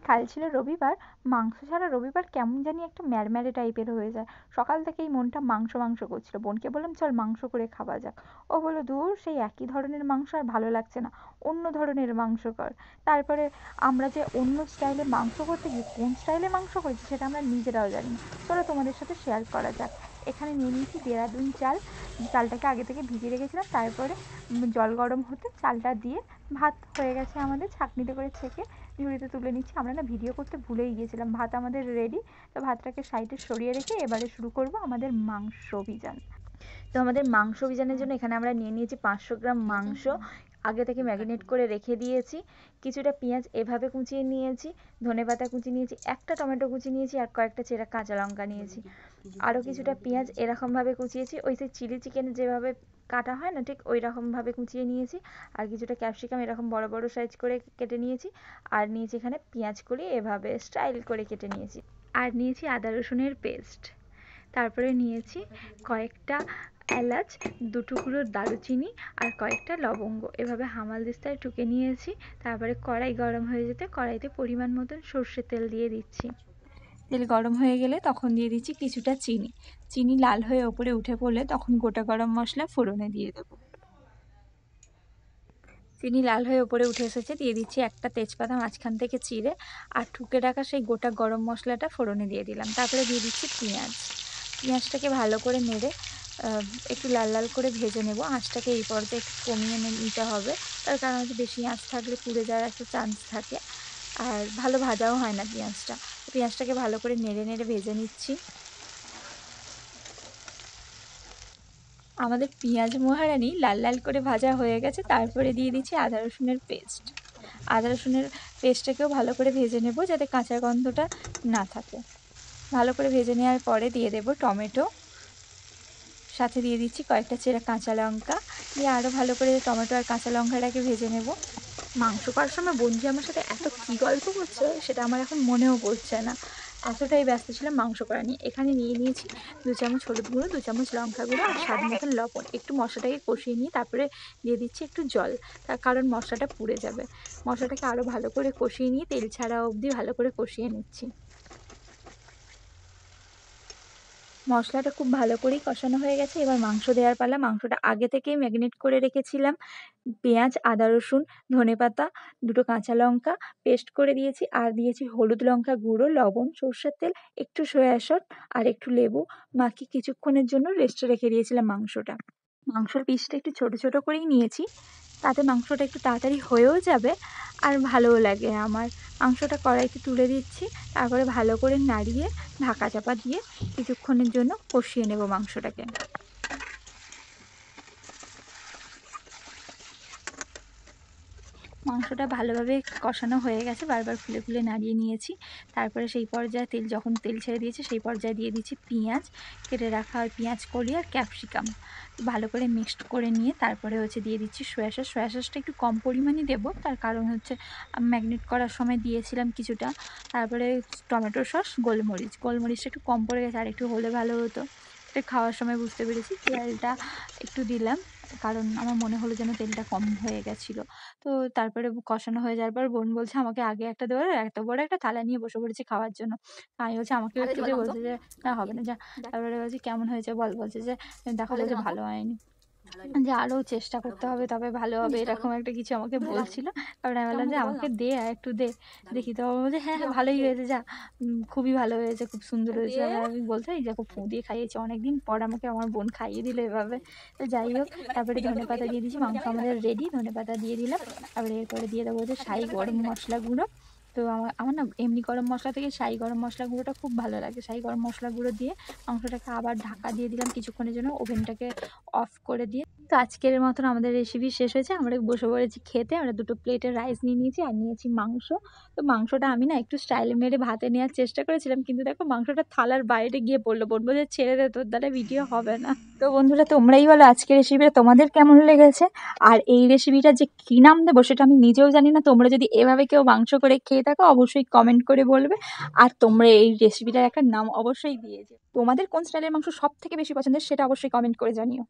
কাল ছিল রবিবার। মাংস ছাড়া রবিবার কেমন জানি একটা ম্যাড়ম্যাড়ে টাইপের হয়ে যায়। সকাল থেকেই মনটা মাংস মাংস করছিল। বোনকে বললাম চল মাংস করে খাওয়া যাক। ও বলল দূর সেই একই ধরনের মাংস আর ভালো লাগছে না, অন্য ধরনের মাংস কর। তারপরে আমরা যে অন্য স্টাইলে মাংস করতে গিয়ে কোন স্টাইলে মাংস করেছি সেটা আমরা নিজেরাও জানি না। চলো তোমাদের সাথে শেয়ার করা যাক। এখানে নিয়ে নিয়েছি দেরাদুন চাল। চালটাকে আগে থেকে ভিজিয়ে রেখেছিলাম। তারপরে জল গরম হতে চালটা দিয়ে ভাত হয়ে গেছে আমাদের, ছাঁকনিতে করে ছেঁকে ঝুড়িতে তুলে নিচ্ছি। আমরা না ভিডিও করতে ভুলেই গিয়েছিলাম। ভাত আমাদের রেডি। তো ভাতটাকে সাইডে সরিয়ে রেখে এবারে শুরু করব আমাদের মাংস অভিযান। তো আমাদের মাংস অভিযানের জন্য এখানে আমরা নিয়ে নিয়েছি 500 গ্রাম মাংস। আগে থেকে ম্যারিনেট করে রেখে দিয়েছি। কিছুটা পেঁয়াজ এভাবে কুচিয়ে নিয়েছি, ধনেপাতা কুচি নিয়েছি, একটা টমেটো কুচি নিয়েছি আর কয়েকটা চেরা কাঁচা লঙ্কা নিয়েছি। আরও কিছুটা পেঁয়াজ এরকমভাবে কুচিয়েছি, ওই যে চিলি চিকেন যেভাবে কাটা হয় না ঠিক ওই রকমভাবে কুচিয়ে নিয়েছি। আর কিছুটা ক্যাপসিকাম এরকম বড় বড় সাইজ করে কেটে নিয়েছি। আর নিয়েছি এখানে পেঁয়াজ কলি এভাবে স্টাইল করে কেটে নিয়েছি। আর নিয়েছি আদা রসুনের পেস্ট। তারপরে নিয়েছি কয়েকটা এলাচ, 2 টুকরো দারুচিনি আর কয়েকটা লবঙ্গ এভাবে হামালদিস্তায় টুকে নিয়েছি। তারপরে কড়াই গরম হয়ে যেতে কড়াইতে পরিমাণ মতন সর্ষের তেল দিয়ে দিচ্ছি। তেল গরম হয়ে গেলে তখন দিয়ে দিচ্ছি কিছুটা চিনি। চিনি লাল হয়ে ওপরে উঠে পড়লে তখন গোটা গরম মশলা ফোড়নে দিয়ে দেবো। চিনি লাল হয়ে ওপরে উঠে এসেছে, দিয়ে দিচ্ছি একটা তেজপাতা মাঝখান থেকে চিড়ে আর ঠুকে রাখা সেই গোটা গরম মশলাটা ফোড়নে দিয়ে দিলাম। তারপরে দিয়ে দিচ্ছি পেঁয়াজ। পেঁয়াজটাকে ভালো করে নেড়ে একটু লাল লাল করে ভেজে নেব। আঁচটাকে এই পর্যায়ে একটু কমিয়ে নিতে হবে, তার কারণ হচ্ছে বেশি আঁচ থাকলে পুড়ে যাওয়ার একটা চান্স থাকে আর ভালো ভাজাও হয় না পেঁয়াজটা। পেঁয়াজটাকে ভালো করে নেড়ে নেড়ে ভেজে নিচ্ছি। আমাদের পেঁয়াজ মহারানি লাল লাল করে ভাজা হয়ে গেছে। তারপরে দিয়ে দিচ্ছি আদা রসুনের পেস্ট। আদা রসুনের পেস্টটাকেও ভালো করে ভেজে নেব যাতে কাঁচা গন্ধটা না থাকে। ভালো করে ভেজে নেওয়ার পরে দিয়ে দেব টমেটো, সাথে দিয়ে দিচ্ছি কয়েকটা চেরা কাঁচা লঙ্কা, দিয়ে আরও ভালো করে টমেটো আর কাঁচা লঙ্কাটাকে ভেজে নেব। মাংস করার সময় বন্ধু আমার সাথে এত কী গল্প করছে সেটা আমার এখন মনেও পড়ছে না, এতটাই ব্যস্ত ছিলাম মাংস করা নিয়ে। এখানে নিয়ে নিয়েছি 2 চামচ হলুদ গুঁড়ো, 2 চামচ লঙ্কা গুঁড়ো আর স্বাদ মতন লবণ। একটু মশলাটাকে কষিয়ে নিয়ে তারপরে দিয়ে দিচ্ছি একটু জল, তার কারণ মশলাটা পুড়ে যাবে। মশলাটাকে আরও ভালো করে কষিয়ে নিয়ে তেল ছাড়া অবধি ভালো করে কষিয়ে নিচ্ছি। মশলাটা খুব ভালো করেই কষানো হয়ে গেছে। এবার মাংস দেওয়ার পালা। মাংসটা আগে থেকেই ম্যারিনেট করে রেখেছিলাম। পেঁয়াজ, আদা রসুন, ধনেপাতা, 2টো কাঁচা লঙ্কা পেস্ট করে দিয়েছি আর দিয়েছি হলুদ লঙ্কা গুঁড়ো, লবণ, সর্ষের তেল, একটু সয়া সস আর একটু লেবু মাখিয়ে কিছুক্ষণের জন্য রেস্টে রেখে দিয়েছিলাম মাংসটা। মাংসর পিসটা একটু ছোট ছোট করেই নিয়েছি, তাতে মাংসটা একটু তাড়াতাড়ি হয়েও যাবে আর ভালোও লাগে আমার। মাংসটা কড়াইতে তুলে দিচ্ছি, তারপরে ভালো করে নাড়িয়ে ঢাকা চাপা দিয়ে কিছুক্ষণের জন্য কষিয়ে নেব মাংসটাকে। মাংসটা ভালোভাবে কষানো হয়ে গেছে, বারবার খুলে খুলে নাড়িয়ে নিয়েছি। তারপরে সেই পর্যায়ে যখন তেল ছেড়ে দিয়েছে সেই পর্যায়ে দিয়ে দিচ্ছি পেঁয়াজ, কেটে রাখা ওই পেঁয়াজ কলি আর ক্যাপসিকাম ভালো করে মিক্সড করে নিয়ে তারপরে হচ্ছে দিয়ে দিচ্ছি সয়া সস। সয়া সসটা একটু কম পরিমাণে দেবো, তার কারণ হচ্ছে ম্যারিনেট করার সময় দিয়েছিলাম কিছুটা। তারপরে টমেটো সস, গোলমরিচটা একটু কম পড়ে গেছে, আর একটু হলে ভালো হতো। এটা খাওয়ার সময় বুঝতে পেরেছি। তেলটা একটু দিলাম কারণ আমার মনে হলো যেন তেলটা কম হয়ে গেছিলো। তো তারপরে কষানো হয়ে যাওয়ার পর বোন বলছে আমাকে আগে একটা দেওয়ার, এত বড় একটা থালা নিয়ে বসে পড়েছে খাওয়ার জন্য। আমি বলছি আমাকেও একটু দে, বলছে যে না হবে না যা। তারপরে বলছি কেমন হয়েছে বল, বলছে যে দেখো বলছে ভালো হয়নি, যে আরও চেষ্টা করতে হবে তবে ভালো হবে, এরকম একটা কিছু আমাকে বলছিল। তারপরে আমি বললাম যে আমাকে দে আর একটু দে দেখি। তো বলছে হ্যাঁ হ্যাঁ ভালোই হয়েছে যা, খুবই ভালো হয়েছে, খুব সুন্দর হয়েছে। আমি বলতে এই দেখো ফু দিয়ে খাইয়েছে, অনেকদিন পর আমাকে আমার বোন খাইয়ে দিল এভাবে। তো যাই হোক, তারপরে ধনেপাতা দিয়ে দিয়েছি। মাংস আমাদের রেডি, ধনেপাতা দিয়ে দিলাম। তারপরে এরপরে দিয়ে দেবো হচ্ছে শাহি গরম মশলা গুঁড়ো। তো আমার না এমনি গরম মশলা থেকে শাহি গরম মশলা গুঁড়োটা খুব ভালো লাগে। শাহি গরম মশলা গুঁড়ো দিয়ে মাংসটাকে আবার ঢাকা দিয়ে দিলাম কিছুক্ষণের জন্য, ওভেনটাকে অফ করে দিয়ে। তো আজকের মতন আমাদের রেসিপি শেষ হয়েছে। আমরা বসে পড়েছি খেতে। আমরা 2টো প্লেটে রাইস নিয়ে নিয়েছি আর নিয়েছি মাংস। তো মাংসটা আমি না একটু স্টাইল মেরে ভাতে নেওয়ার চেষ্টা করেছিলাম, কিন্তু দেখো মাংসটা থালার বাইরে গিয়ে পড়লো। বলবো যে ছেড়ে দে, তোর দ্বারা ভিডিও হবে না। তো বন্ধুরা তোমরাই বলো আজকের রেসিপিটা তোমাদের কেমন লেগেছে, আর এই রেসিপিটা যে কী নাম দেবো সেটা আমি নিজেও জানি না। তোমরা যদি এভাবে কেউ মাংস করে খেয়ে থাকো অবশ্যই কমেন্ট করে বলবে, আর তোমরা এই রেসিপিটার একটা নাম অবশ্যই দিয়েছে। তোমাদের কোন স্টাইলের মাংস সব থেকে বেশি পছন্দের সেটা অবশ্যই কমেন্ট করে জানিও।